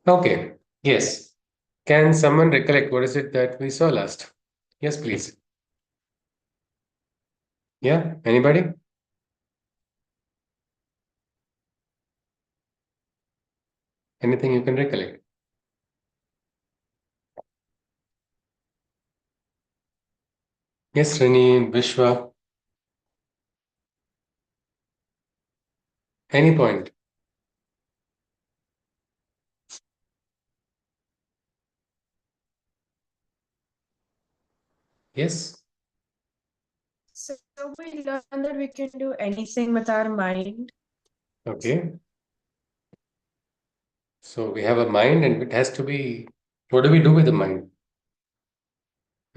Okay. Yes. Can someone recollect what is it that we saw last? Yes, please. Yeah. Anybody? Anything you can recollect? Yes, Rini, Vishwa. Any point? Yes. So we learn that we can do anything with our mind. Okay. So we have a mind and it has to be, what do we do with the mind?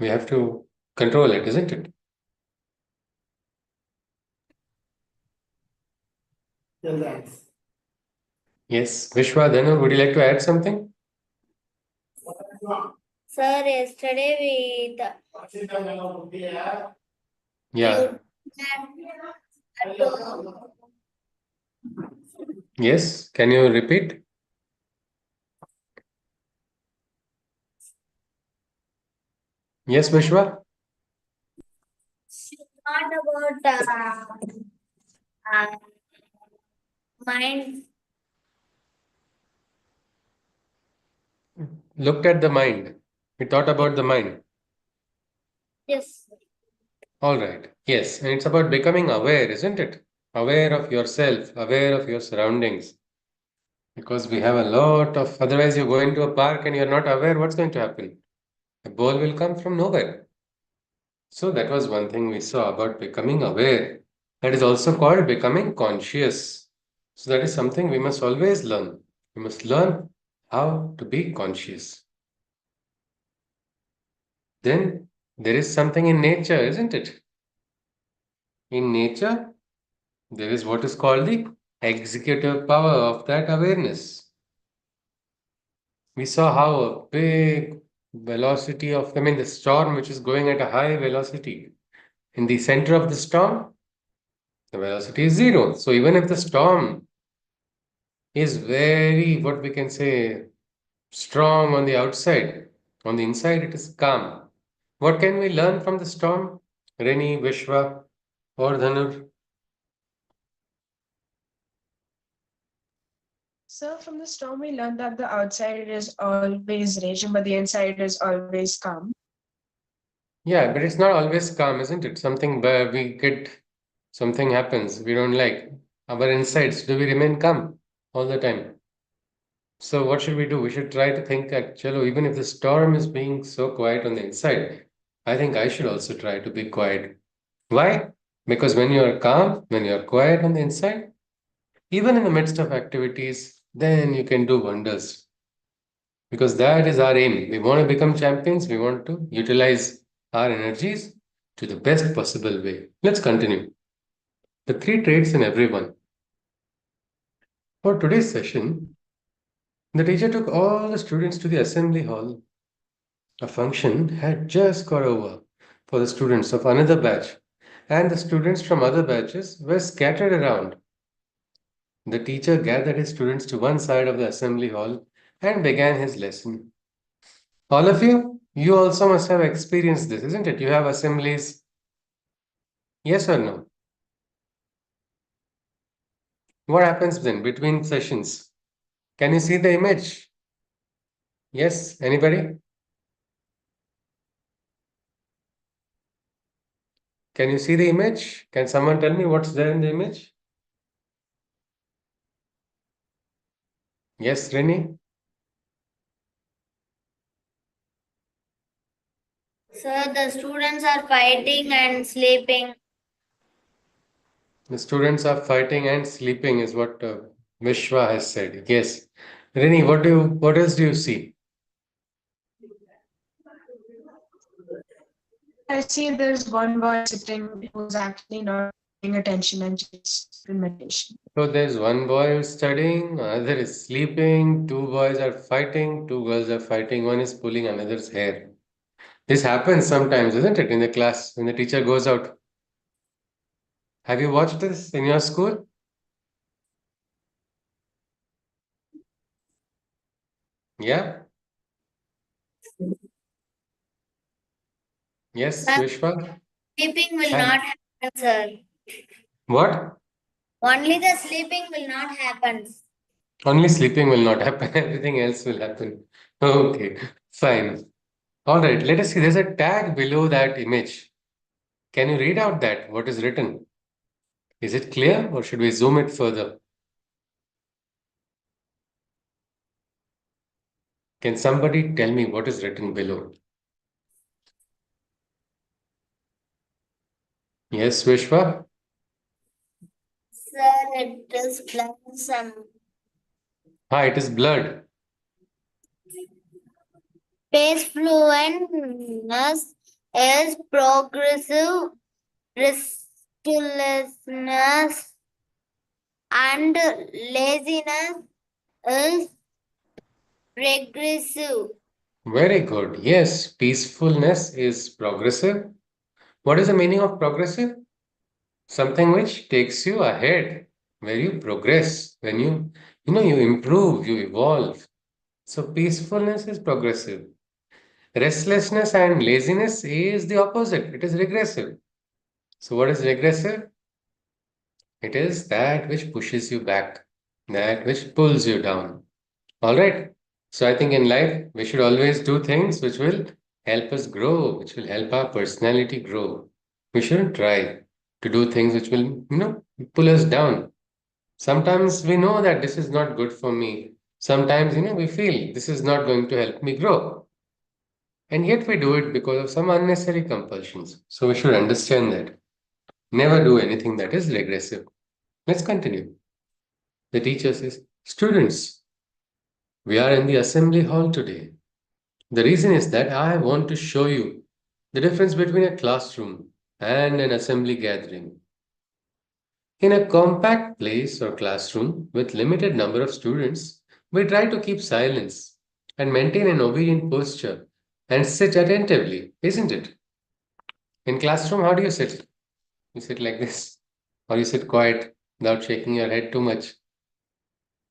We have to control it, isn't it? Yes. Vishwa, then would you like to add something? Sir, yesterday Yeah. Yes. Can you repeat? Yes, Vishwa? not about mind. Looked at the mind. We thought about the mind. Yes. All right. Yes. And it's about becoming aware, isn't it? Aware of yourself, aware of your surroundings. Because we have a lot of, otherwise, you go into a park and you're not aware what's going to happen. A ball will come from nowhere. So that was one thing we saw about becoming aware. That is also called becoming conscious. So that is something we must always learn. We must learn how to be conscious. Then there is something in nature, isn't it? In nature, there is what is called the executive power of that awareness. We saw how a big velocity of, the storm which is going at a high velocity. In the center of the storm, the velocity is zero. So even if the storm is very, what we can say, strong on the outside, on the inside it is calm. What can we learn from the storm? Reni, Vishwa, or Dhanur? So from the storm, we learned that the outside is always raging, but the inside is always calm. Yeah, but it's not always calm, isn't it? Something where we get something happens we don't like. Our insides, do we remain calm all the time? So what should we do? We should try to think that, chalo, even if the storm is being so quiet on the inside, I think I should also try to be quiet. Why? Because when you are calm, when you are quiet on the inside, even in the midst of activities, then you can do wonders. Because that is our aim. We want to become champions. We want to utilize our energies to the best possible way. Let's continue. The three traits in everyone. For today's session, the teacher took all the students to the assembly hall. A function had just got over for the students of another batch, and the students from other batches were scattered around. The teacher gathered his students to one side of the assembly hall and began his lesson. All of you, you also must have experienced this, isn't it? You have assemblies. Yes or no? What happens then between sessions? Can you see the image? Yes, anybody? Can you see the image? Can someone tell me what's there in the image? Yes, Rini? Sir, the students are fighting and sleeping. The students are fighting and sleeping, is what Vishwa has said. Yes. Rini, what else do you see? I see there's one boy sitting who's actually not paying attention and just in meditation. So there's one boy who's studying, another is sleeping, two boys are fighting, two girls are fighting, one is pulling another's hair. This happens sometimes, isn't it, in the class when the teacher goes out? Have you watched this in your school? Yeah? Yes, Sir, Vishwa? sleeping will Huh? not happen, sir. What? Only the sleeping will not happen. Only sleeping will not happen. Everything else will happen. Okay, fine. All right, let us see. There's a tag below that image. Can you read out that? What is written? Is it clear or should we zoom it further? Can somebody tell me what is written below? Yes, Vishwa? Sir, it is some Ah, it is blurred. space fluentness is progressive restlessness and laziness is regressive. Very good. Yes, peacefulness is progressive. What is the meaning of progressive? Something which takes you ahead, where you progress, when you improve, you evolve. So peacefulness is progressive. Restlessness and laziness is the opposite. It is regressive. So what is regressive? It is that which pushes you back, that which pulls you down. All right. So I think in life, we should always do things which will help us grow, which will help our personality grow. We shouldn't try to do things which will, pull us down. Sometimes we know that this is not good for me. Sometimes, we feel this is not going to help me grow. And yet we do it because of some unnecessary compulsions. So we should understand that. Never do anything that is regressive. Let's continue. The teacher says, students, we are in the assembly hall today. The reason is that I want to show you the difference between a classroom and an assembly gathering. In a compact place or classroom with limited number of students, we try to keep silence and maintain an obedient posture and sit attentively, isn't it? In classroom, how do you sit? You sit like this, or you sit quiet without shaking your head too much.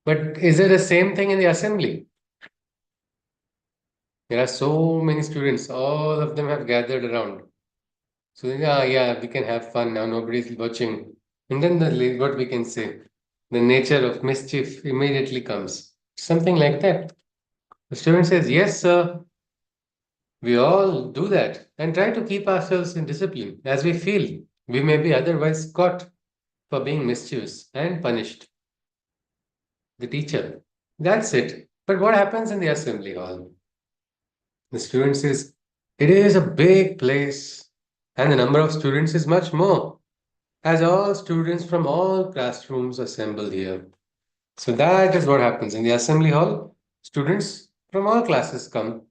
But is it the same thing in the assembly? There are so many students, all of them have gathered around. So yeah, we can have fun now. Nobody's watching, and then what we can say, the nature of mischief immediately comes. Something like that. The student says, "Yes, sir. We all do that and try to keep ourselves in discipline as we feel we may be otherwise caught for being mischievous and punished." The teacher. That's it. But what happens in the assembly hall? The student says, "It is a big place, and the number of students is much more, as all students from all classrooms assemble here." So that is what happens in the assembly hall. Students from all classes come.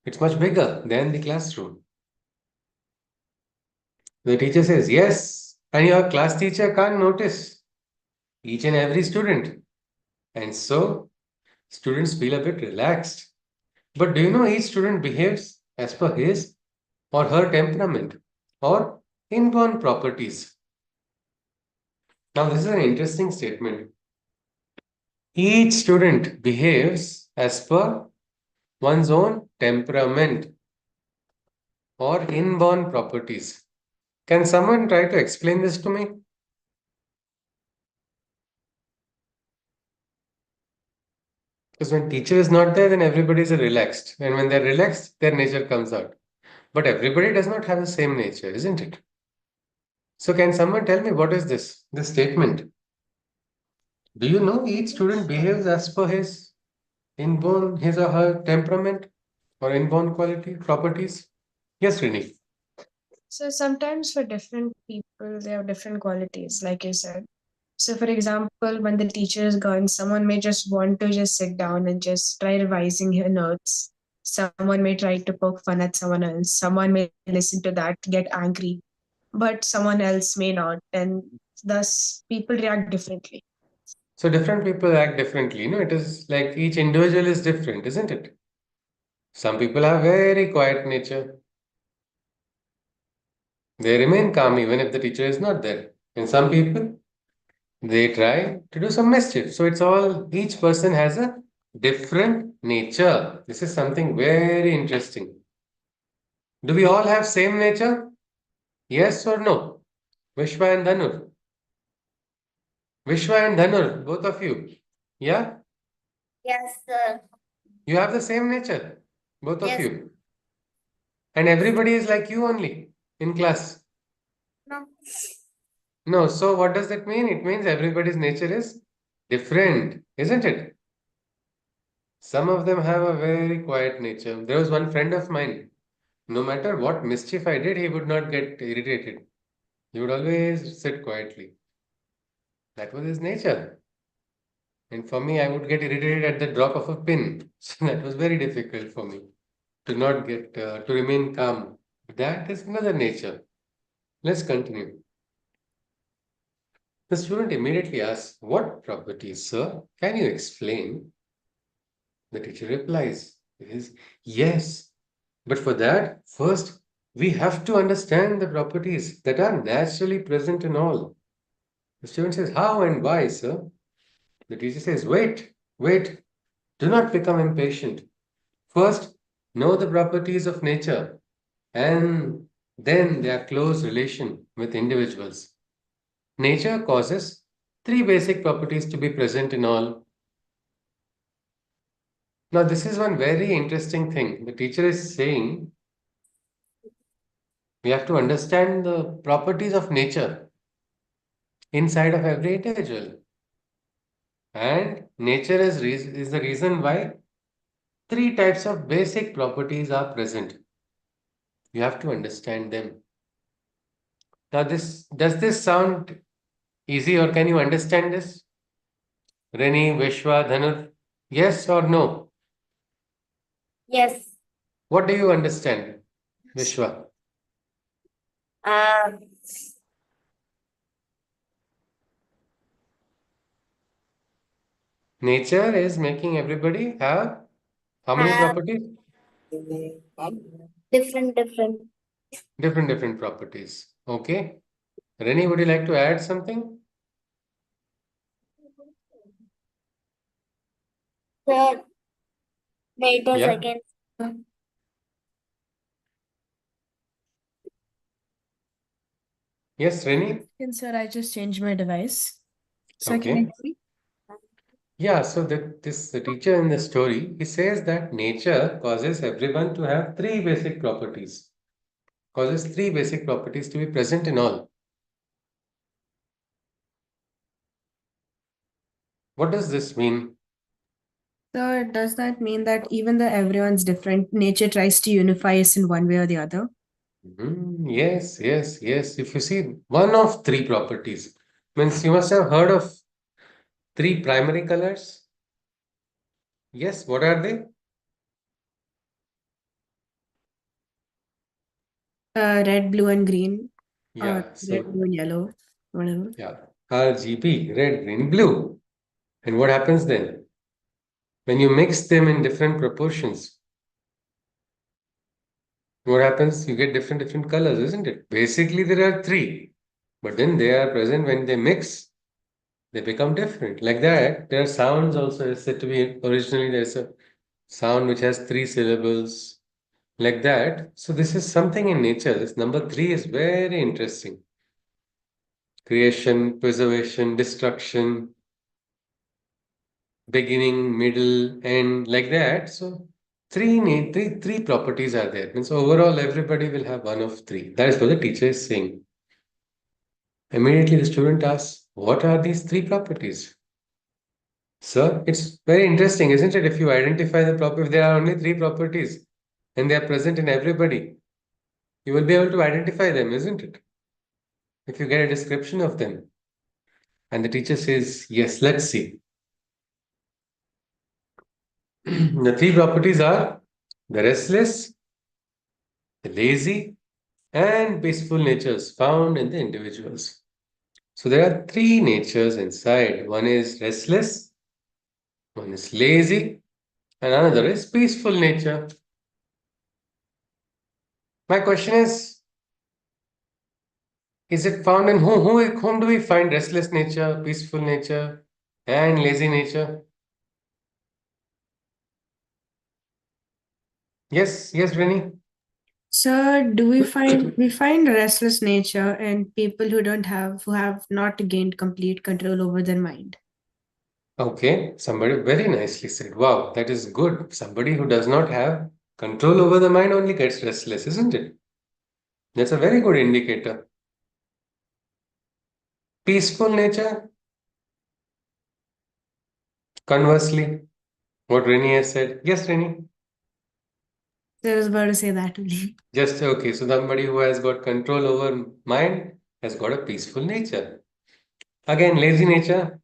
It's much bigger than the classroom. The teacher says, "Yes, and your class teacher can't notice each and every student." And so students feel a bit relaxed. But do you know each student behaves as per his or her temperament or inborn properties? Now, this is an interesting statement. Each student behaves as per one's own temperament or inborn properties. Can someone try to explain this to me? Because when teacher is not there, then everybody is relaxed. And when they're relaxed, their nature comes out. But everybody does not have the same nature, isn't it? So can someone tell me what is this statement? Do you know each student behaves as per his inborn, his or her temperament or inborn quality, properties? Yes, Rini. So sometimes for different people, they have different qualities, like you said. So for example, when the teacher is gone, someone may just want to just sit down and just try revising her notes. Someone may try to poke fun at someone else. Someone may listen to that, get angry, but someone else may not. And thus people react differently. So different people act differently. It is like each individual is different, isn't it? Some people have very quiet nature. They remain calm even if the teacher is not there. And some people, they try to do some mischief. So it's all, each person has a different nature. This is something very interesting. Do we all have same nature? Yes or no? Vishwa and Dhanur. Vishwa and Dhanur, both of you. Yeah? Yes, sir. You have the same nature, both of Yes. you. And everybody is like you only in class. No. No, so what does that mean? It means everybody's nature is different, isn't it? Some of them have a very quiet nature. There was one friend of mine, no matter what mischief I did, he would not get irritated. He would always sit quietly. That was his nature. And for me, I would get irritated at the drop of a pin. So that was very difficult for me to not get, to remain calm. That is another nature. Let's continue. The student immediately asks, "What properties, sir? Can you explain?" The teacher replies, "Yes, but for that, first we have to understand the properties that are naturally present in all." The student says, "How and why, sir?" The teacher says, wait, do not become impatient. First, know the properties of nature and then their close relation with individuals. Nature causes three basic properties to be present in all. Now, this is one very interesting thing. The teacher is saying we have to understand the properties of nature inside of every individual. And nature is the reason why three types of basic properties are present. You have to understand them. Now, does this sound easy or can you understand this? Reni, Vishwa, Dhanur, yes or no? Yes. What do you understand, Vishwa? Uh, Nature is making everybody have how many have properties? different. Different properties. Okay. Reni, would you like to add something? Sir, wait a Yeah. second. Yes, Reni? Sir, I just changed my device. Sir, can Okay. you hear me? Yeah, so the teacher in the story, he says that nature causes everyone to have three basic properties. Causes three basic properties to be present in all. What does this mean? So does that mean that even though everyone's different, nature tries to unify us in one way or the other? Yes, yes, yes. If you see one of three properties, means you must have heard of three primary colors. Yes, what are they? Red, blue, and green, or Yeah, red, so blue, and yellow, whatever. yeah, RGB, red, green, blue. And what happens then? When you mix them in different proportions, what happens? You get different colors, isn't it? Basically, there are three, but then they are present when they mix, they become different. Like that, there are sounds also. It's said to be originally there's a sound which has three syllables, like that. So this is something in nature. This number three is very interesting. Creation, preservation, destruction, beginning, middle, end, like that. So three properties are there. Means overall everybody will have one of three. That is what the teacher is saying. Immediately the student asks, what are these three properties? Sir, it's very interesting, isn't it? If you identify the property, if there are only three properties and they are present in everybody, you will be able to identify them, isn't it? If you get a description of them. And the teacher says, yes, let's see. The three properties are the restless, the lazy, and peaceful natures found in the individuals. So there are three natures inside. One is restless, one is lazy, and another is peaceful nature. My question is it found in whom do we find restless nature, peaceful nature, and lazy nature? Yes, yes, Rennie. So, do we find restless nature in people who have not gained complete control over their mind? Okay, somebody very nicely said. Wow, that is good. Somebody who does not have control over the mind only gets restless, isn't it? That's a very good indicator. Peaceful nature, conversely, what Rennie has said. Yes, Rennie. So I was about to say that only. Just okay. So somebody who has got control over mind has got a peaceful nature. Again, lazy nature.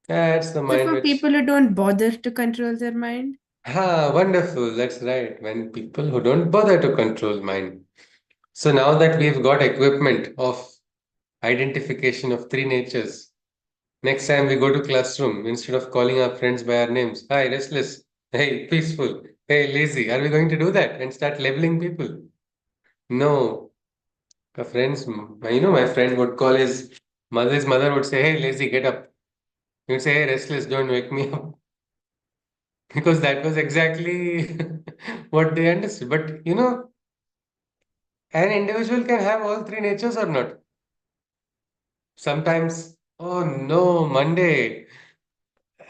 That's the So mind for which. people who don't bother to control their mind, Wonderful. That's right. When people who don't bother to control mind. So now that we've got equipment of identification of three natures, next time we go to classroom, instead of calling our friends by our names, hi, restless, hey, peaceful, hey, lazy, are we going to do that and start labeling people? No. A friend's, my friend would call his mother would say, hey, lazy, get up. He would say, hey, restless, don't wake me up. Because that was exactly what they understood. But an individual can have all three natures or not. Sometimes, oh no, Monday.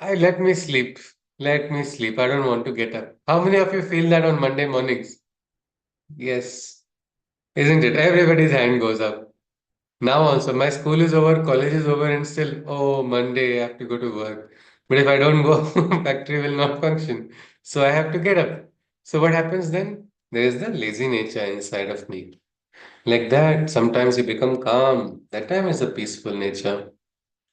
Let me sleep. Let me sleep. I don't want to get up. How many of you feel that on Monday mornings? Yes, isn't it? Everybody's hand goes up. Now also, my school is over, college is over, and still, oh, Monday, I have to go to work. But if I don't go, factory will not function. So I have to get up. So what happens then? There is the lazy nature inside of me. Like that, sometimes you become calm. That time is a peaceful nature.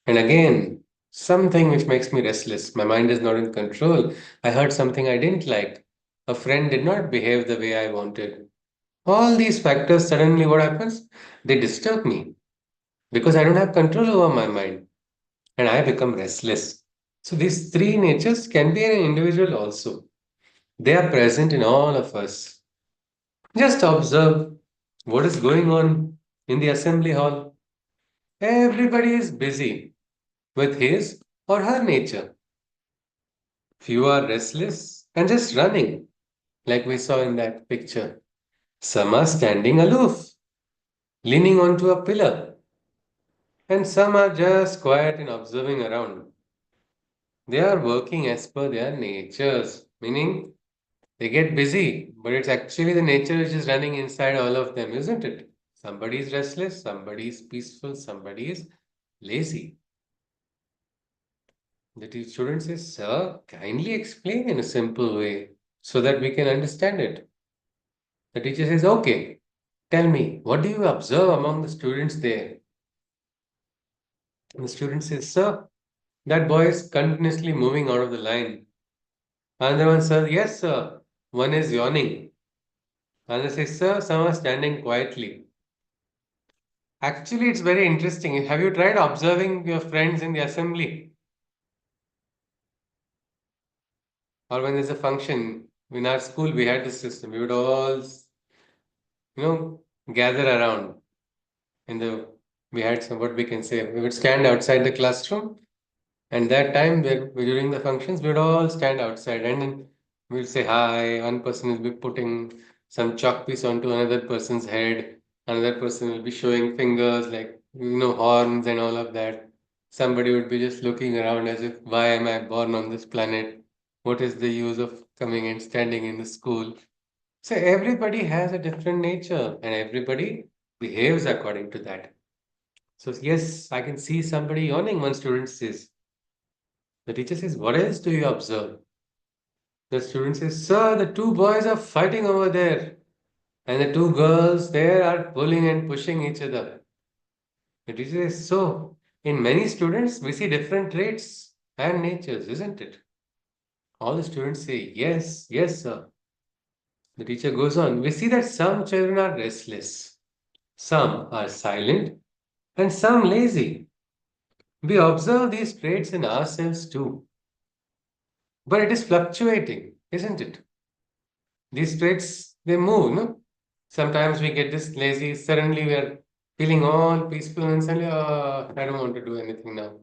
And again, something which makes me restless. My mind is not in control. I heard something I didn't like. A friend did not behave the way I wanted. All these factors, suddenly what happens? They disturb me because I don't have control over my mind and I become restless. So these three natures can be in an individual also. They are present in all of us. Just observe what is going on in the assembly hall. Everybody is busy with his or her nature. Few are restless and just running, like we saw in that picture. Some are standing aloof, leaning onto a pillar, and some are just quiet and observing around. They are working as per their natures, meaning they get busy, but it's actually the nature which is running inside all of them, isn't it? Somebody is restless, somebody is peaceful, somebody is lazy. The student says, Sir, kindly explain in a simple way so that we can understand it. The teacher says, Okay, tell me, what do you observe among the students there? And the student says, Sir, that boy is continuously moving out of the line. Another one says, Yes, sir. One is yawning. Another says, Sir, some are standing quietly. Actually, it's very interesting. Have you tried observing your friends in the assembly? Or when there's a function? In our school, we had this system. We would all, gather around in the, we had some, what we can say, we would stand outside the classroom. And that time, during the functions, we would all stand outside and then we'll say hi. One person will be putting some chalk piece onto another person's head. Another person will be showing fingers like, horns and all of that. Somebody would be just looking around as if, why am I born on this planet? What is the use of coming and standing in the school? So everybody has a different nature and everybody behaves according to that. So yes, I can see somebody yawning, one student says. The teacher says, What else do you observe? The student says, Sir, the two boys are fighting over there, and the two girls there are pulling and pushing each other. The teacher says, So, in many students, we see different traits and natures, isn't it? All the students say, Yes, yes, sir. The teacher goes on, We see that some children are restless, some are silent, and some lazy. We observe these traits in ourselves too, but it is fluctuating, isn't it? These traits, they move, no? Sometimes we get this lazy, suddenly we are feeling all peaceful and suddenly, I don't want to do anything now.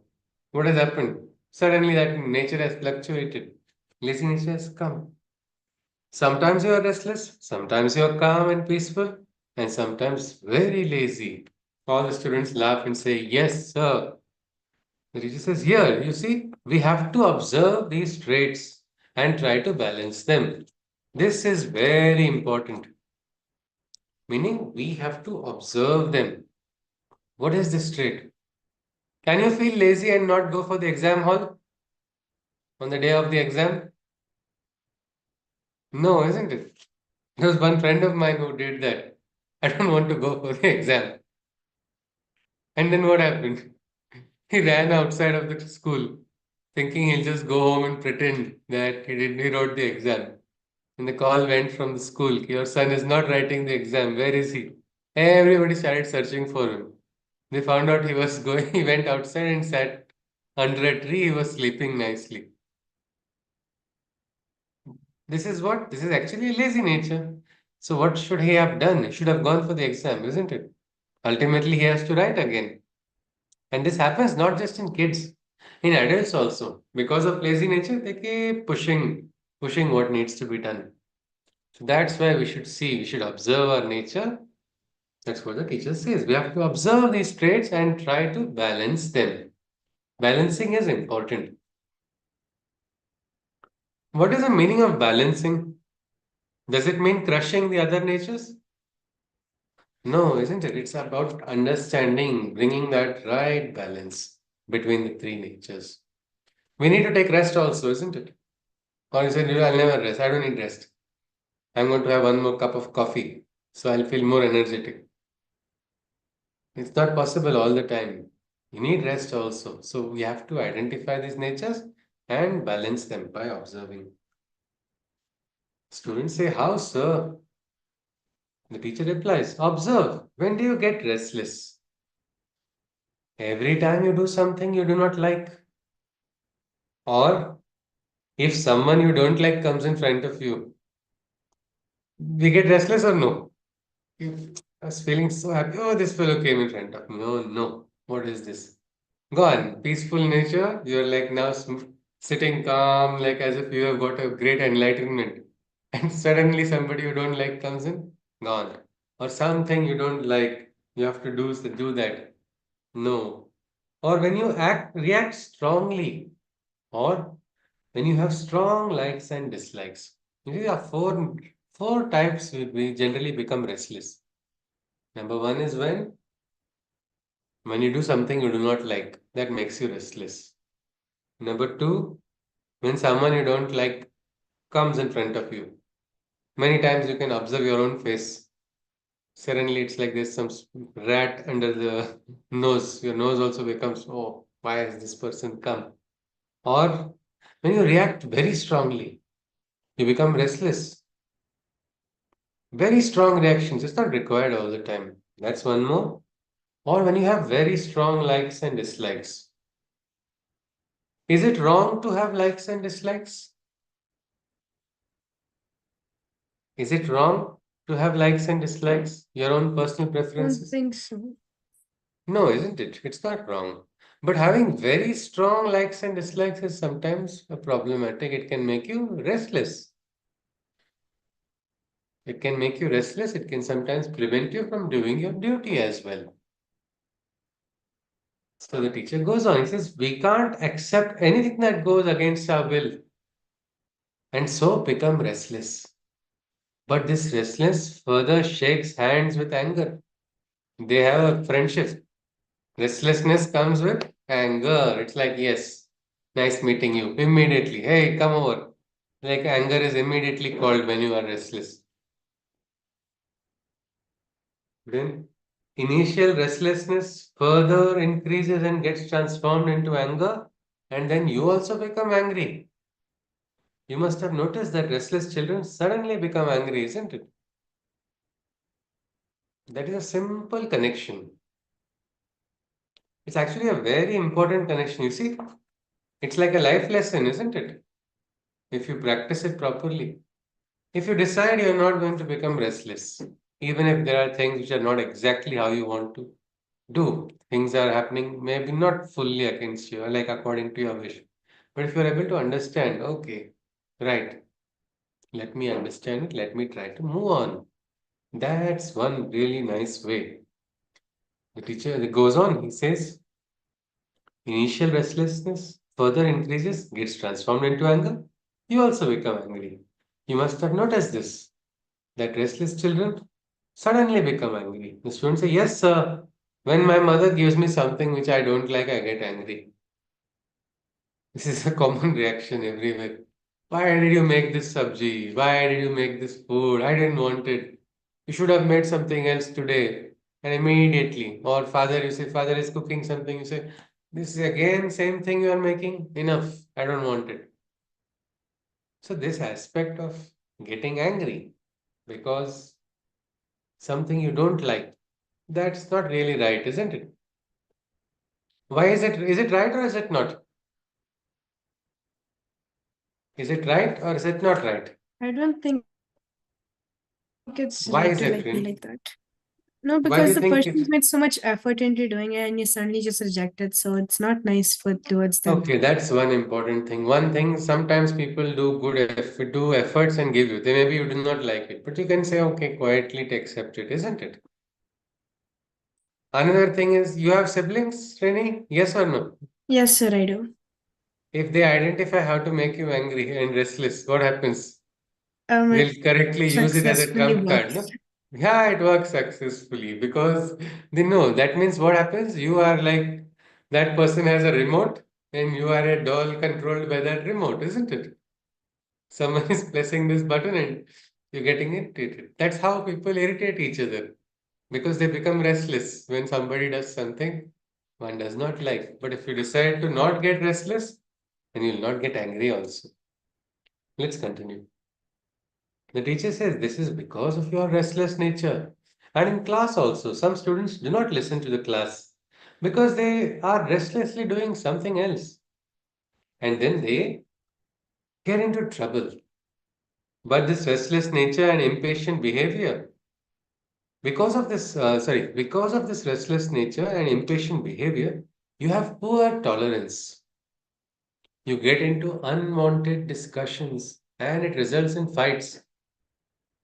What has happened? Suddenly that nature has fluctuated. Lazy nature has come. Sometimes you are restless, sometimes you are calm and peaceful, and sometimes very lazy. All the students laugh and say, "Yes, sir." The teacher says, "Here, you see, we have to observe these traits and try to balance them. This is very important." Meaning, we have to observe them. What is this trait? Can you feel lazy and not go for the exam hall on the day of the exam? No, isn't it? There was one friend of mine who did that. I don't want to go for the exam. And then what happened? He ran outside of the school, thinking he'll just go home and pretend that he wrote the exam. And the call went from the school, "Your son is not writing the exam. Where is he?" Everybody started searching for him. They found out he was going, he went outside and sat under a tree. He was sleeping nicely. This is what? This is actually lazy nature. So what should he have done? He should have gone for the exam, isn't it? Ultimately, he has to write again. And this happens not just in kids, in adults also. Because of lazy nature, they keep pushing what needs to be done. So that's why we should see, we should observe our nature. That's what the teacher says. We have to observe these traits and try to balance them. Balancing is important. What is the meaning of balancing? Does it mean crushing the other natures? No, isn't it? It's about understanding, bringing that right balance between the three natures. We need to take rest also, isn't it? Or you said, I'll never rest. I don't need rest. I'm going to have one more cup of coffee, so I'll feel more energetic. It's not possible all the time. You need rest also. So we have to identify these natures and balance them by observing. Students say, "How, sir?" The teacher replies, "Observe. When do you get restless? Every time you do something you do not like. Or if someone you don't like comes in front of you, we get restless or no? If I was feeling so happy, oh, this fellow came in front of me. Oh no, what is this? Gone. Peaceful nature. You're like now sitting calm, like as if you have got a great enlightenment. And suddenly somebody you don't like comes in, gone. Or something you don't like, you have to do that. No. Or when you react strongly, or when you have strong likes and dislikes. There are four types we generally become restless. Number one is when you do something you do not like, that makes you restless. Number two, when someone you don't like comes in front of you. Many times you can observe your own face. Suddenly it's like there's some rat under the nose. Your nose also becomes, oh, why has this person come? Or when you react very strongly, you become restless. Very strong reactions. It's not required all the time. That's one more. Or when you have very strong likes and dislikes. Is it wrong to have likes and dislikes? Is it wrong to have likes and dislikes? Your own personal I don't preferences? think so. No, isn't it? It's not wrong. But having very strong likes and dislikes is sometimes a problematic. It can make you restless. It can make you restless. It can sometimes prevent you from doing your duty as well. So the teacher goes on. He says, we can't accept anything that goes against our will and so become restless. But this restlessness further shakes hands with anger. They have a friendship. Restlessness comes with anger. It's like, yes, nice meeting you. Immediately, hey, come over. Like anger is immediately called when you are restless. Then initial restlessness further increases and gets transformed into anger, and then you also become angry. You must have noticed that restless children suddenly become angry, isn't it? That is a simple connection. It's actually a very important connection. You see, it's like a life lesson, isn't it? If you practice it properly. If you decide you're not going to become restless, even if there are things which are not exactly how you want to do, things are happening maybe not fully against you, or like according to your wish. But if you're able to understand, okay, right, Let me understand it. Let me try to move on. That's one really nice way. The teacher goes on, he says, initial restlessness further increases, gets transformed into anger. You also become angry. You must have noticed this, that restless children suddenly become angry. The students say, yes, sir. When my mother gives me something which I don't like, I get angry. This is a common reaction everywhere. Why did you make this sabji? Why did you make this food? I didn't want it. You should have made something else today. And immediately, or father, you say, father is cooking something, you say, this is again same thing you are making. Enough. I don't want it. So this aspect of getting angry because something you don't like, that's not really right, isn't it? Why is it? Is it right or is it not? Is it right or is it not right? I don't think it's Why right is to it, like be Rin? like that. No, Why do because you the think person's it's made so much effort into doing it and you suddenly just reject it. So it's not nice for towards them. okay? That's one important thing. One thing, sometimes people do do efforts and give you. They maybe you do not like it, but you can say, okay, quietly to accept it, isn't it? Another thing is you have siblings, Rini? Yes or no? Yes, sir, I do. If they identify how to make you angry and restless, what happens? It They'll correctly use it as a successfully trump card, works. no? Yeah, it works successfully because they know that means what happens? You are like that person has a remote and you are a doll controlled by that remote, isn't it? Someone is pressing this button and you're getting irritated. That's how people irritate each other because they become restless when somebody does something one does not like. But if you decide to not get restless, then you'll not get angry also. Let's continue. The teacher says this is because of your restless nature. And in class also, some students do not listen to the class because they are restlessly doing something else. And then they get into trouble. But this restless nature and impatient behavior, because of this restless nature and impatient behavior, you have poor tolerance. You get into unwanted discussions and it results in fights.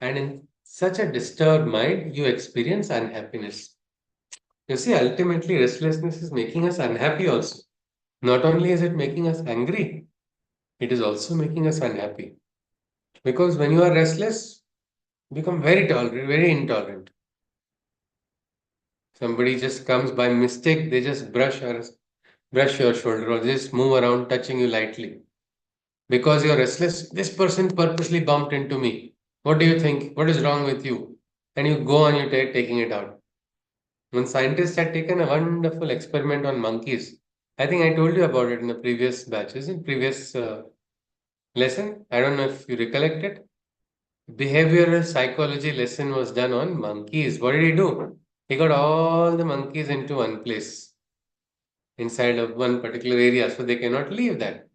And in such a disturbed mind, you experience unhappiness. You see, ultimately, restlessness is making us unhappy also. Not only is it making us angry, it is also making us unhappy. Because when you are restless, you become very tolerant, very intolerant. Somebody just comes by mistake, they just brush your shoulder or just move around touching you lightly. Because you're restless, this person purposely bumped into me. What do you think? What is wrong with you? And you go on, you taking it out. When scientists had taken a wonderful experiment on monkeys, I think I told you about it in the previous batches, in previous lesson. I don't know if you recollect it. Behavioral psychology lesson was done on monkeys. What did he do? He got all the monkeys into one place inside of one particular area, so they cannot leave that.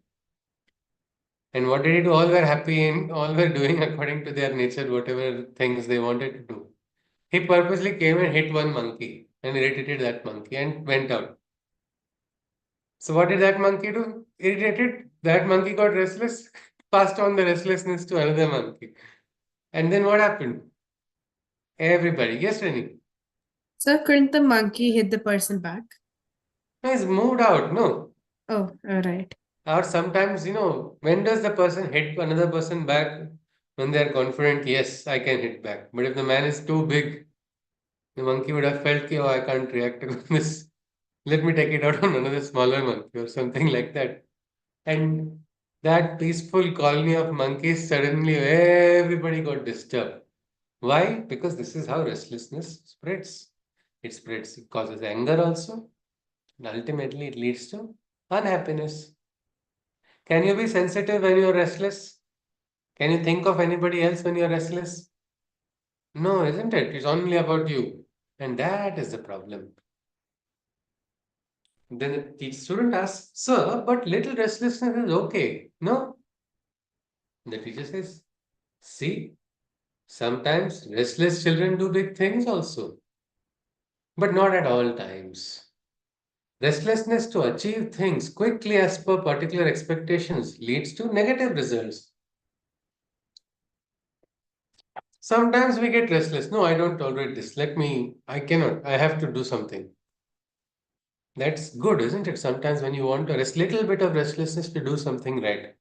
And what did he do? All were happy and all were doing according to their nature, whatever things they wanted to do. He purposely came and hit one monkey and irritated that monkey and went out. So what did that monkey do? Irritated. That monkey got restless, passed on the restlessness to another monkey. And then what happened? Everybody, yes, Rennie, So couldn't the monkey hit the person back? has moved out, no? Oh, all right. Or sometimes, when does the person hit another person back? When they are confident, yes, I can hit back. But if the man is too big, the monkey would have felt, oh, I can't react to this. Let me take it out on another smaller monkey or something like that. And that peaceful colony of monkeys, suddenly everybody got disturbed. Why? Because this is how restlessness spreads. It causes anger also, and ultimately it leads to unhappiness. Can you be sensitive when you're restless? Can you think of anybody else when you're restless? No, isn't it? It's only about you. And that is the problem. Then the student asks, Sir, but little restlessness is okay. No? The teacher says, See, sometimes restless children do big things also, but not at all times. Restlessness to achieve things quickly as per particular expectations leads to negative results. Sometimes we get restless. No, I don't tolerate this. I cannot. I have to do something. That's good, isn't it? Sometimes when you want a little bit of restlessness to do something right.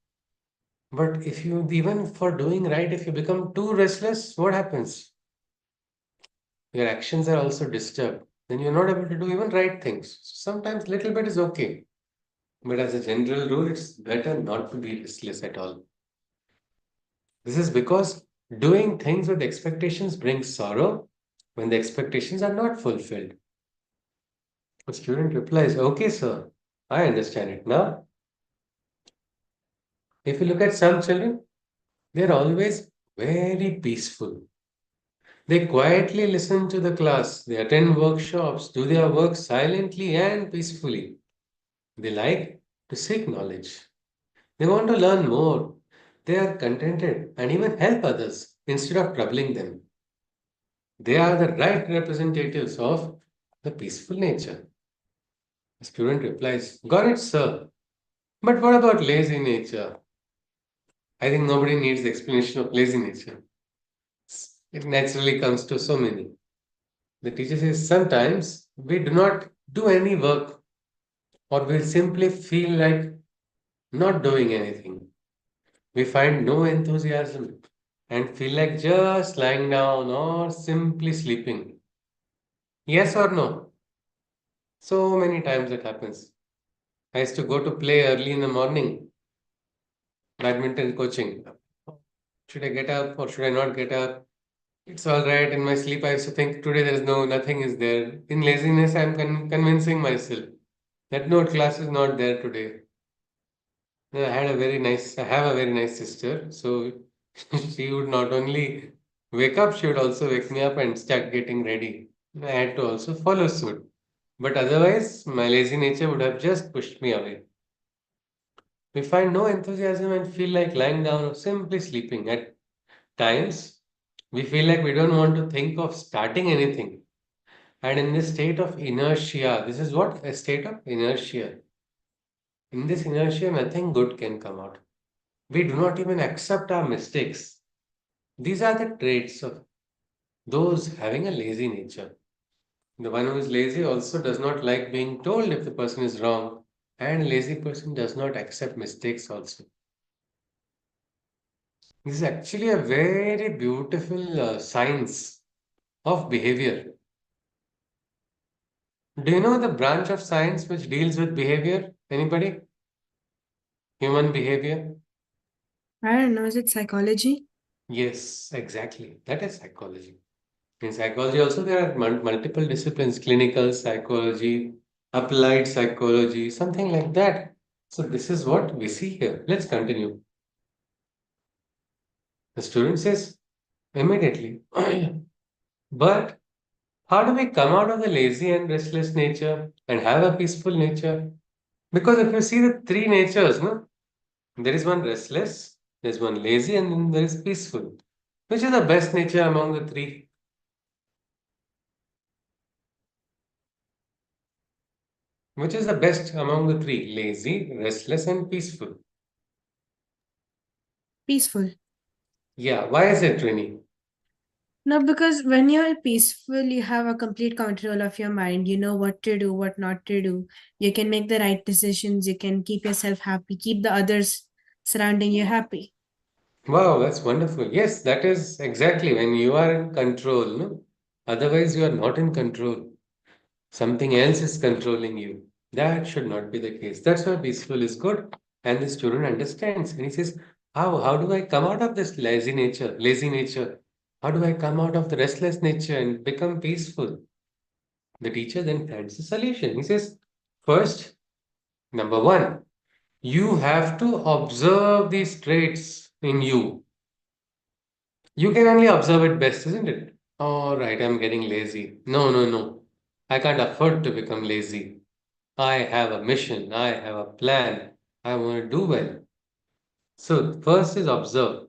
But if you, even for doing right, if you become too restless, what happens? Your actions are also disturbed. Then you're not able to do even right things. Sometimes little bit is okay. But as a general rule, it's better not to be restless at all. This is because doing things with expectations brings sorrow when the expectations are not fulfilled. The student replies, okay, sir, I understand it now. If you look at some children, they're always very peaceful. They quietly listen to the class, they attend workshops, do their work silently and peacefully. They like to seek knowledge. They want to learn more. They are contented and even help others instead of troubling them. They are the right representatives of the peaceful nature. The student replies, got it, sir. But what about lazy nature? I think nobody needs the explanation of lazy nature. It naturally comes to so many. The teacher says sometimes we do not do any work or we simply feel like not doing anything. We find no enthusiasm and feel like just lying down or simply sleeping. Yes or no? So many times it happens. I used to go to play early in the morning, badminton coaching. Should I get up or should I not get up? It's all right. In my sleep, I used to think today there is nothing is there. In laziness, I'm convincing myself that no, class is not there today. I have a very nice sister. So she would not only wake up, she would also wake me up and start getting ready. I had to also follow suit. But otherwise, my lazy nature would have just pushed me away. We find no enthusiasm and feel like lying down or simply sleeping. At times, we feel like we don't want to think of starting anything. And in this state of inertia, this is what? A state of inertia. In this inertia, nothing good can come out. We do not even accept our mistakes. These are the traits of those having a lazy nature. The one who is lazy also does not like being told if the person is wrong, and a lazy person does not accept mistakes also. This is actually a very beautiful science of behavior. Do you know the branch of science which deals with behavior? Anybody? Human behavior? I don't know, is it psychology? Yes, exactly. That is psychology. In psychology, also, there are multiple disciplines clinical psychology, applied psychology, something like that. So, this is what we see here. Let's continue. The student says immediately, but how do we come out of the lazy and restless nature and have a peaceful nature? Because if you see the three natures, no, there is one restless, there's one lazy, and then there is peaceful. Which is the best nature among the three? Which is the best among the three? Lazy, restless, and peaceful. Peaceful. Yeah, why is it, Rini? No, because when you're peaceful, you have a complete control of your mind. You know what to do, what not to do. You can make the right decisions. You can keep yourself happy, keep the others surrounding you happy. Wow, that's wonderful. Yes, that is exactly when you are in control, no? Otherwise, you are not in control. Something else is controlling you. That should not be the case. That's why peaceful is good. And the student understands. And he says, how do I come out of this lazy nature? How do I come out of the restless nature and become peaceful? The teacher then finds a solution. He says, first, number one, you have to observe these traits in you. You can only observe it best, isn't it? All right, I'm getting lazy. No, no, no. I can't afford to become lazy. I have a mission. I have a plan. I want to do well. So, first is observe.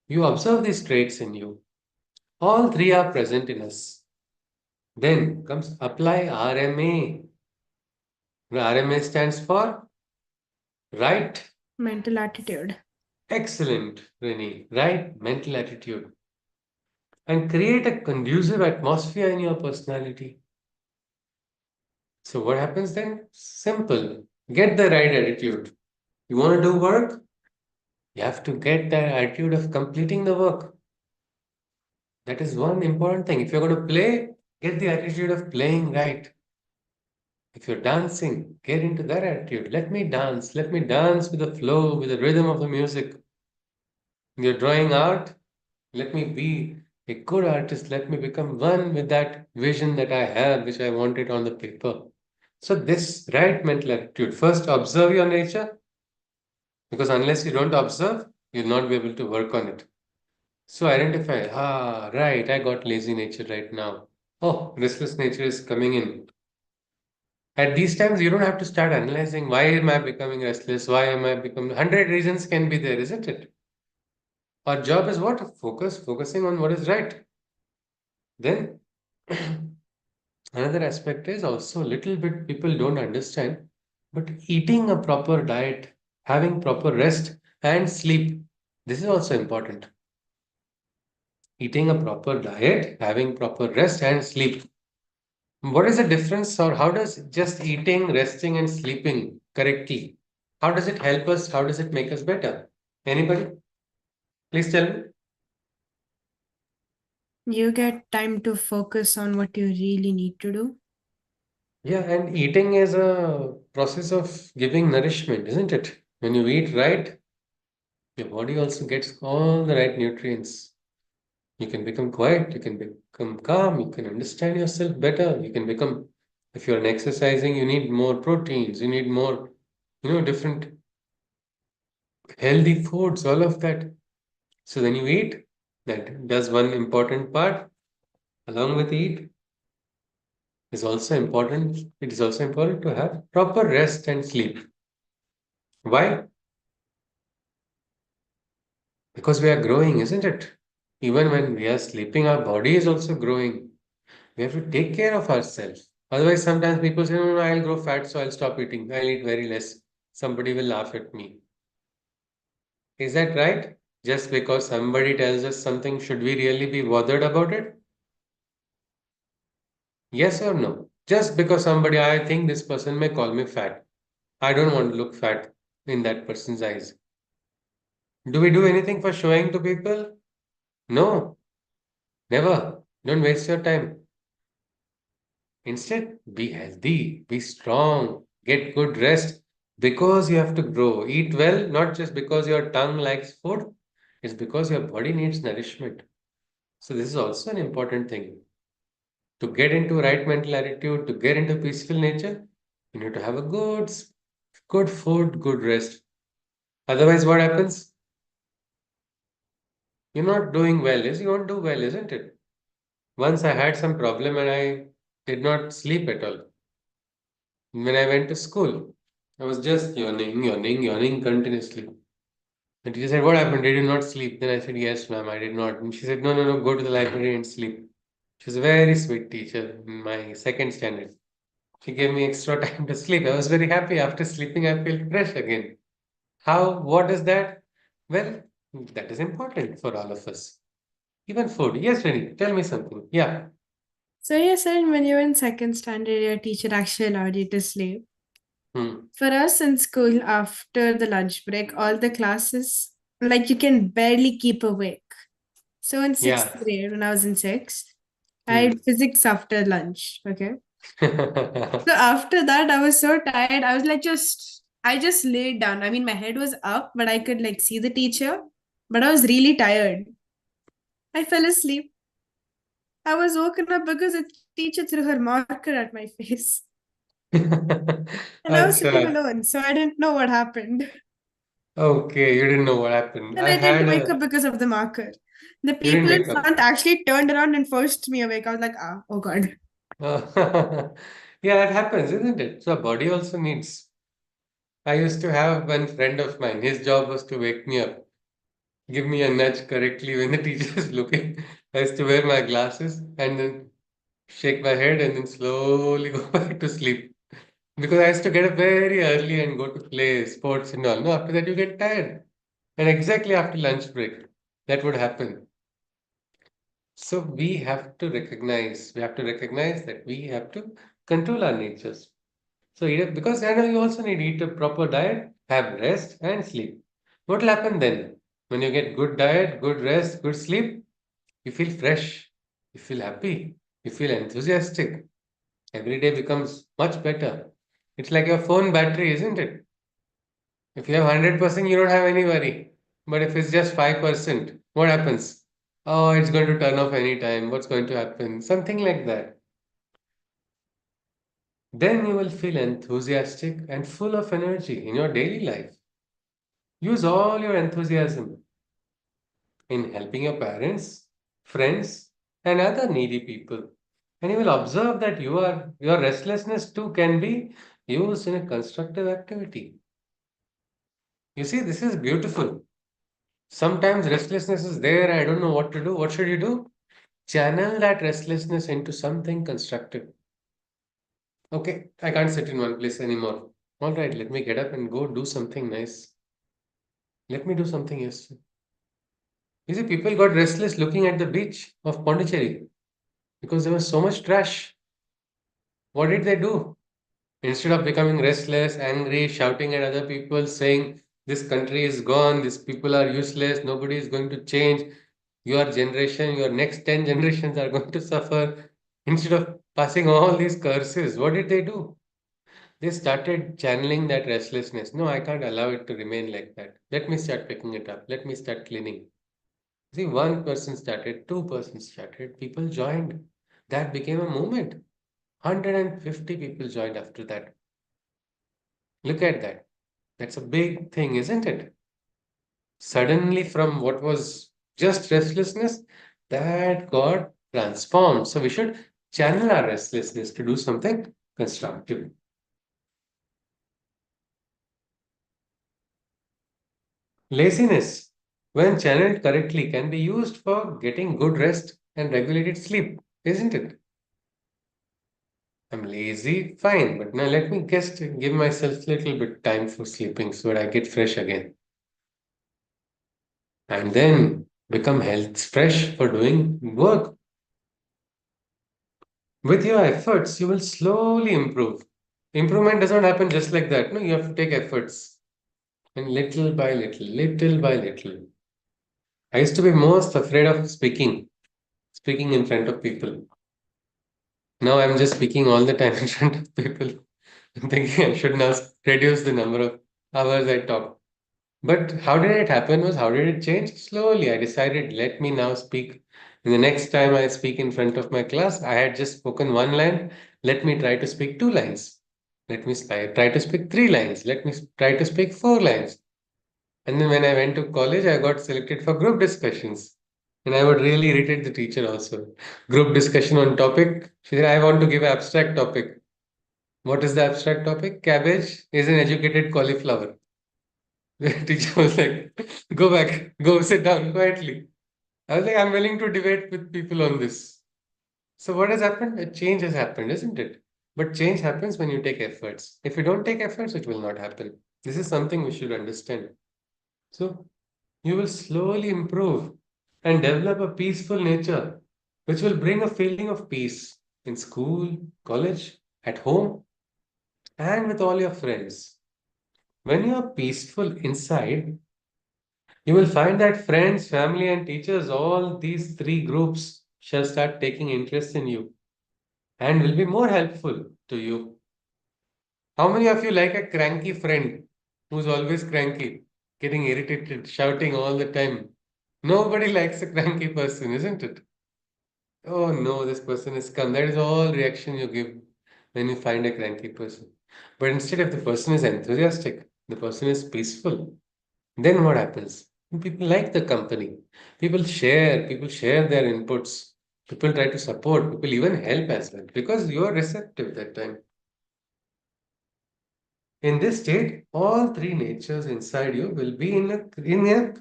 You observe these traits in you. All three are present in us. Then comes apply RMA. RMA stands for right. Mental attitude. Excellent, Renee. Right mental attitude. and create a conducive atmosphere in your personality. So what happens then? Simple. Get the right attitude. You want to do work? You have to get that attitude of completing the work. That is one important thing. If you're going to play, get the attitude of playing right. If you're dancing, get into that attitude. Let me dance. Let me dance with the flow, with the rhythm of the music. You're drawing art. Let me be a good artist. Let me become one with that vision that I have, which I wanted on the paper. So, this right mental attitude. First, observe your nature, because unless you don't observe, you'll not be able to work on it. So, identify, right, I got lazy nature right now. Oh, restless nature is coming in. At these times, you don't have to start analyzing why am I becoming restless? Why am I becoming 100 reasons can be there, isn't it? Our job is what? Focusing on what is right. Then another aspect is also a little bit people don't understand, but eating a proper diet, having proper rest and sleep, this is also important. Eating a proper diet, having proper rest and sleep. What is the difference, or how does just eating, resting, and sleeping correctly, how does it help us? How does it make us better? Anybody? Please tell me. You get time to focus on what you really need to do. Yeah, and eating is a process of giving nourishment, isn't it? When you eat right, your body also gets all the right nutrients. You can become quiet, you can become calm, you can understand yourself better. You can become, if you're exercising, you need more proteins, you need more, different healthy foods, all of that. So when you eat, that does one important part. Along with eat is also important. It is also important to have proper rest and sleep. Why? Because we are growing, isn't it? Even when we are sleeping, our body is also growing. We have to take care of ourselves. Otherwise, sometimes people say, no, no, I'll grow fat, so I'll stop eating. I'll eat very less. Somebody will laugh at me. Is that right? Just because somebody tells us something, should we really be bothered about it? Yes or no? Just because somebody, I think this person may call me fat. I don't want to look fat in that person's eyes. Do we do anything for showing to people? No, never. Don't waste your time. Instead, be healthy, be strong, get good rest because you have to grow. Eat well, not just because your tongue likes food, it's because your body needs nourishment. So, this is also an important thing. To get into right mental attitude, to get into peaceful nature, you need to have a good food, good rest. Otherwise, what happens? You're not doing well, is you won't do well, isn't it? Once I had some problem and I did not sleep at all. When I went to school, I was just yawning continuously. And teacher said, what happened? Did you not sleep? Then I said, yes, ma'am, I did not. And she said, no, no, no, go to the library and sleep. She was a very sweet teacher in my second standard. She gave me extra time to sleep. I was very happy. After sleeping, I felt fresh again. What is that? Well, that is important for all of us. Even food. Yes, Renny, tell me something. Yeah. So you said when you were in second standard, your teacher actually allowed you to sleep. Hmm. For us in school, after the lunch break, all the classes, like you can barely keep awake. So in sixth Yeah. grade, when I was in sixth, I Hmm. had physics after lunch. Okay. So after that, I was so tired. I was like, I just laid down. I mean, my head was up, but I could like see the teacher, but I was really tired. I fell asleep. I was woken up because the teacher threw her marker at my face. And I was sitting Acha. alone, so I didn't know what happened. Okay, you didn't know what happened. And I I didn't had wake a. up because of the marker. The You didn't people in wake up. front actually turned around and forced me awake. I was like, oh God. Yeah, that happens, isn't it? So, body also needs. I used to have one friend of mine. His job was to wake me up, give me a nudge correctly when the teacher is looking. I used to wear my glasses and then shake my head and then slowly go back to sleep. Because I used to get up very early and go to play sports and all. No, after that you get tired. And exactly after lunch break, that would happen. So we have to recognize that we have to control our natures. So because I know you also need to eat a proper diet, have rest and sleep. What will happen then? When you get good diet, good rest, good sleep, you feel fresh, you feel happy, you feel enthusiastic. Every day becomes much better. It's like your phone battery, isn't it? If you have 100%, you don't have any worry. But if it's just 5%, what happens? Oh, it's going to turn off anytime. What's going to happen? Something like that. Then you will feel enthusiastic and full of energy in your daily life. Use all your enthusiasm in helping your parents, friends, and other needy people. And you will observe that your restlessness too can be used in a constructive activity. You see, this is beautiful. Sometimes restlessness is there, I don't know what to do. What should you do? Channel that restlessness into something constructive. Okay, I can't sit in one place anymore. All right, let me get up and go do something nice. Let me do something else. You see, people got restless looking at the beach of Pondicherry because there was so much trash. What did they do? Instead of becoming restless, angry, shouting at other people, saying, this country is gone, these people are useless, nobody is going to change, your generation, your next 10 generations are going to suffer. Instead of passing all these curses, what did they do? They started channeling that restlessness. No, I can't allow it to remain like that. Let me start picking it up. Let me start cleaning. See, one person started, two persons started, people joined. That became a movement. 150 people joined after that. Look at that. That's a big thing, isn't it? Suddenly, from what was just restlessness, that got transformed. So we should channel our restlessness to do something constructive. Laziness, when channeled correctly, can be used for getting good rest and regulated sleep, isn't it? I'm lazy, fine, but now let me just give myself a little bit time for sleeping so that I get fresh again. And then become health fresh for doing work. With your efforts, you will slowly improve. Improvement doesn't happen just like that. No, you have to take efforts. And little by little by little. I used to be most afraid of speaking in front of people. Now I'm just speaking all the time in front of people. I'm thinking I should now reduce the number of hours I talk. But how did it happen was how did it change? Slowly, I decided, let me now speak. And the next time I speak in front of my class, I had just spoken one line. Let me try to speak two lines. Let me try to speak three lines. Let me try to speak four lines. And then when I went to college, I got selected for group discussions. And I would really irritate the teacher also. Group discussion on topic. She said, I want to give an abstract topic. What is the abstract topic? Cabbage is an educated cauliflower. The teacher was like, go back, go sit down quietly. I was like, I'm willing to debate with people on this. So what has happened? A change has happened, isn't it? But change happens when you take efforts. If you don't take efforts, it will not happen. This is something we should understand. So you will slowly improve and develop a peaceful nature, which will bring a feeling of peace in school, college, at home, and with all your friends. When you are peaceful inside, you will find that friends, family, and teachers, all these three groups, shall start taking interest in you and will be more helpful to you. How many of you like a cranky friend who's always cranky, getting irritated, shouting all the time? Nobody likes a cranky person, isn't it? Oh no, this person is come. That is all reaction you give when you find a cranky person. But instead, if the person is enthusiastic, the person is peaceful, then what happens? People like the company. People share their inputs. People try to support, people even help as well because you are receptive that time. In this state, all three natures inside you will be in a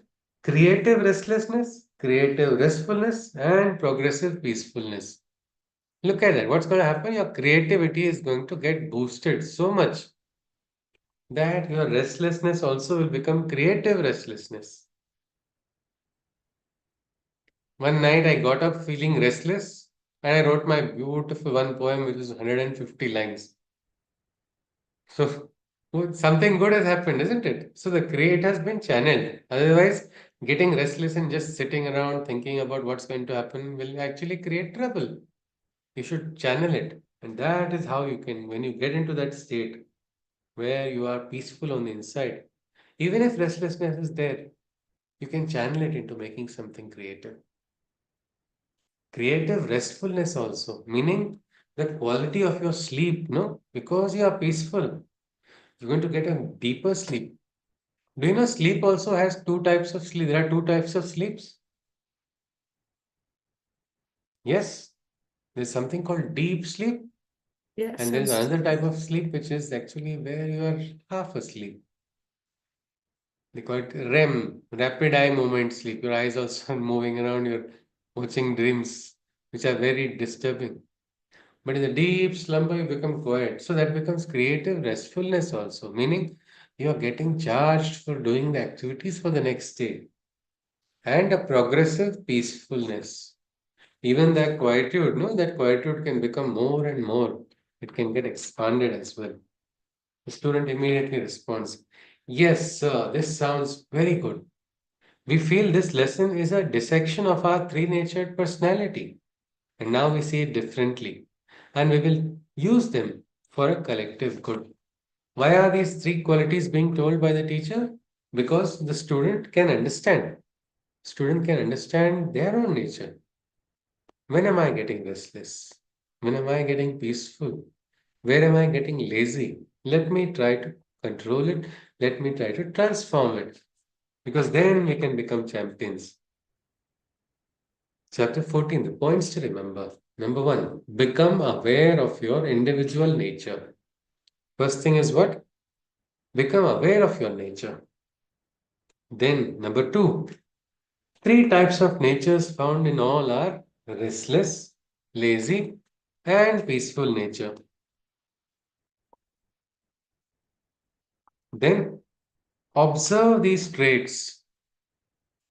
creative restlessness, creative restfulness, and progressive peacefulness. Look at that. What's going to happen? Your creativity is going to get boosted so much that your restlessness also will become creative restlessness. One night I got up feeling restless and I wrote my beautiful one poem which is 150 lines. So something good has happened, isn't it? So the create has been channeled. Otherwise, getting restless and just sitting around thinking about what's going to happen will actually create trouble. You should channel it. And that is how you can, when you get into that state where you are peaceful on the inside, even if restlessness is there, you can channel it into making something creative. Creative restfulness also, meaning the quality of your sleep, no? Because you are peaceful, you're going to get a deeper sleep. Do you know sleep also has two types of sleep? There are two types of sleeps. Yes, there's something called deep sleep, Yes, and there's yes. another type of sleep which is actually where you are half asleep. They call it REM, rapid eye movement sleep. Your eyes also are moving around, you're watching dreams, which are very disturbing. But in the deep slumber, you become quiet. So that becomes creative restfulness also, meaning you are getting charged for doing the activities for the next day and a progressive peacefulness. Even that quietude, no, that quietude can become more and more. It can get expanded as well. The student immediately responds, yes, sir, this sounds very good. We feel this lesson is a dissection of our three natured personality, and now we see it differently, and we will use them for a collective good. Why are these three qualities being told by the teacher? Because the student can understand. Student can understand their own nature. When am I getting restless? When am I getting peaceful? Where am I getting lazy? Let me try to control it. Let me try to transform it. Because then we can become champions. Chapter 14, the points to remember. Number one, become aware of your individual nature. First thing is what? Become aware of your nature. Then, number two, three types of natures found in all are restless, lazy, and peaceful nature. Then, observe these traits.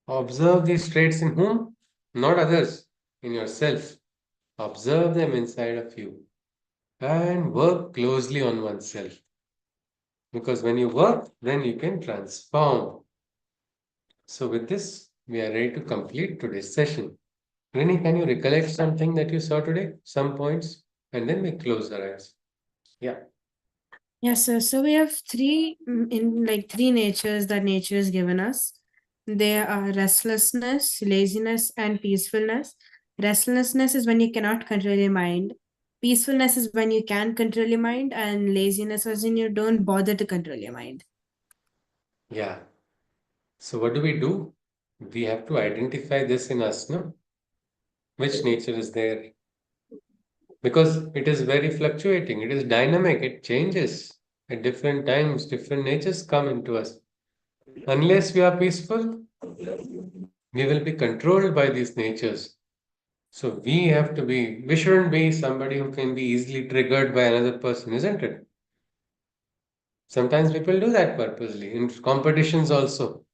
Observe these traits in whom? Not others, in yourself. Observe them inside of you and work closely on oneself. Because when you work, then you can transform. So, with this, we are ready to complete today's session. Rini, can you recollect something that you saw today? Some points, and then we close our eyes. Yeah. Yes, sir. So we have three natures that nature has given us. They are restlessness, laziness, and peacefulness. Restlessness is when you cannot control your mind. Peacefulness is when you can control your mind, and laziness is when you don't bother to control your mind. Yeah. So, what do? We have to identify this in us, no? Which nature is there? Because it is very fluctuating, it is dynamic, it changes at different times, different natures come into us. Unless we are peaceful, we will be controlled by these natures. So we shouldn't be somebody who can be easily triggered by another person, isn't it? Sometimes people do that purposely in competitions also.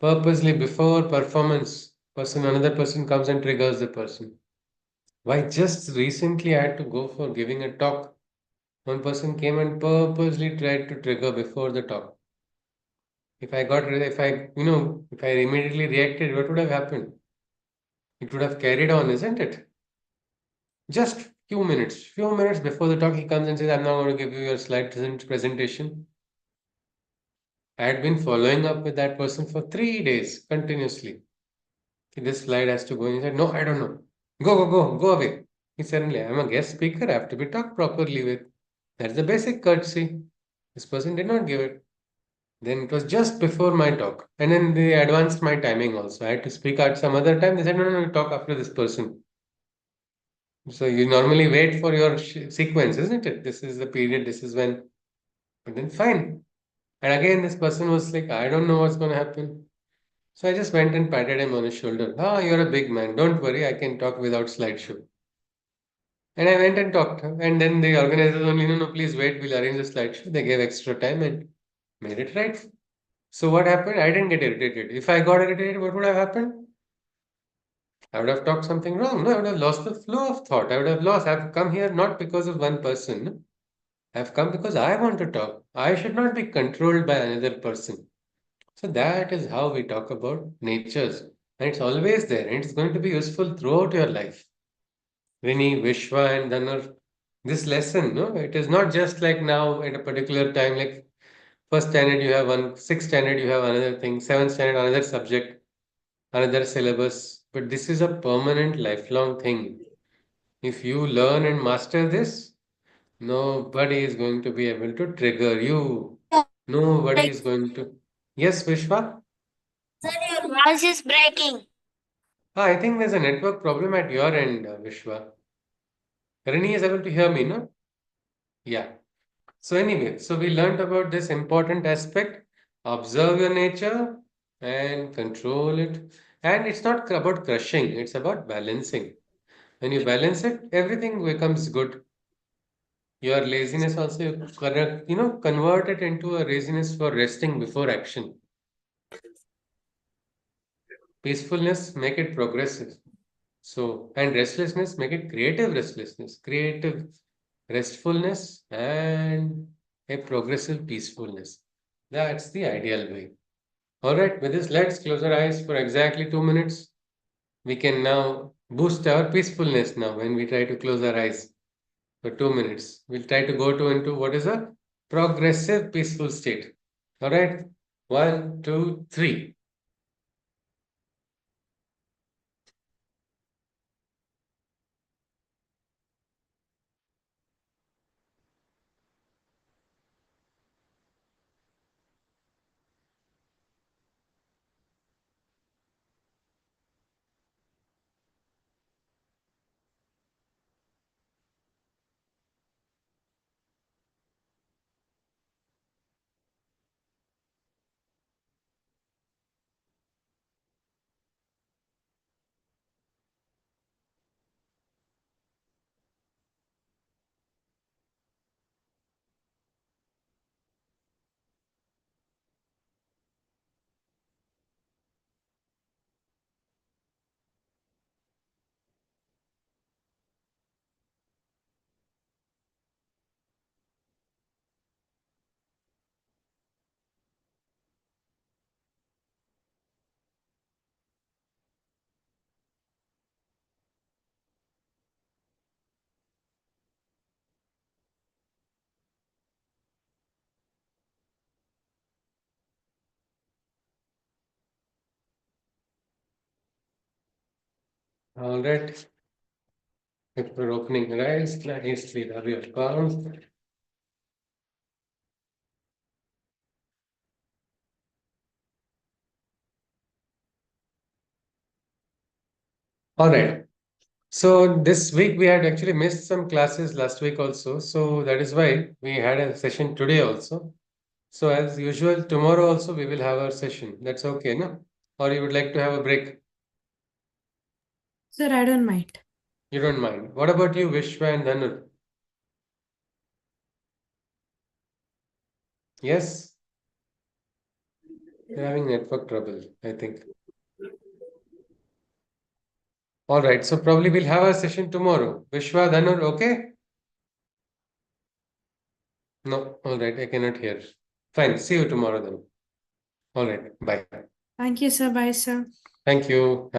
Purposely before performance, another person comes and triggers the person. Why just recently I had to go for giving a talk. One person came and purposely tried to trigger before the talk. If I immediately reacted, what would have happened? It would have carried on, isn't it? Just few minutes before the talk, he comes and says, I'm now going to give you your slide presentation. I had been following up with that person for 3 days continuously. This slide has to go. And he said, no, I don't know. Go away. He said, I'm a guest speaker. I have to be talked properly with. That's the basic courtesy. This person did not give it. Then it was just before my talk. And then they advanced my timing also. I had to speak at some other time. They said, no, talk after this person. So you normally wait for your sequence, isn't it? This is the period, this is when. But then fine. And again, this person was like, I don't know what's going to happen. So I just went and patted him on his shoulder. Ah, you're a big man. Don't worry, I can talk without slideshow. And I went and talked. And then the organizers only, no, please wait, we'll arrange a slideshow. They gave extra time and made it right. So what happened? I didn't get irritated. If I got irritated, what would have happened? I would have talked something wrong. No, I would have lost the flow of thought. I would have lost. I've come here not because of one person. I've come because I want to talk. I should not be controlled by another person. So that is how we talk about natures. And it's always there. And it's going to be useful throughout your life. Vinny, Vishwa, and Dhanur, this lesson, no, it is not just like now at a particular time, like first standard you have one, sixth standard you have another thing, seventh standard another subject, another syllabus. But this is a permanent, lifelong thing. If you learn and master this, nobody is going to be able to trigger you. Nobody is going to. Yes, Vishwa? Sir, your voice is breaking. I think there's a network problem at your end, Vishwa. Rini is able to hear me, no? Yeah. So anyway, so we learned about this important aspect. Observe your nature and control it. And it's not about crushing, it's about balancing. When you balance it, everything becomes good. Your laziness also, convert it into a laziness for resting before action. Peacefulness, make it progressive. So, and restlessness, make it creative restlessness, creative restfulness, and a progressive peacefulness. That's the ideal way. All right, with this, let's close our eyes for exactly 2 minutes. We can now boost our peacefulness now when we try to close our eyes for 2 minutes. We'll try to go to into what is a progressive peaceful state. All right, 1, 2, 3. All right. If we're opening your eyes, nicely rub your palms. All right. So this week we had actually missed some classes last week also. So that is why we had a session today also. So as usual, tomorrow also we will have our session. That's okay, no? Or you would like to have a break? Sir, I don't mind. You don't mind. What about you, Vishwa and Dhanur? Yes? You're having network trouble, I think. All right. So probably we'll have a session tomorrow. Vishwa, Dhanur, okay? No. All right. I cannot hear. Fine. See you tomorrow then. All right. Bye. Thank you, sir. Bye, sir. Thank you.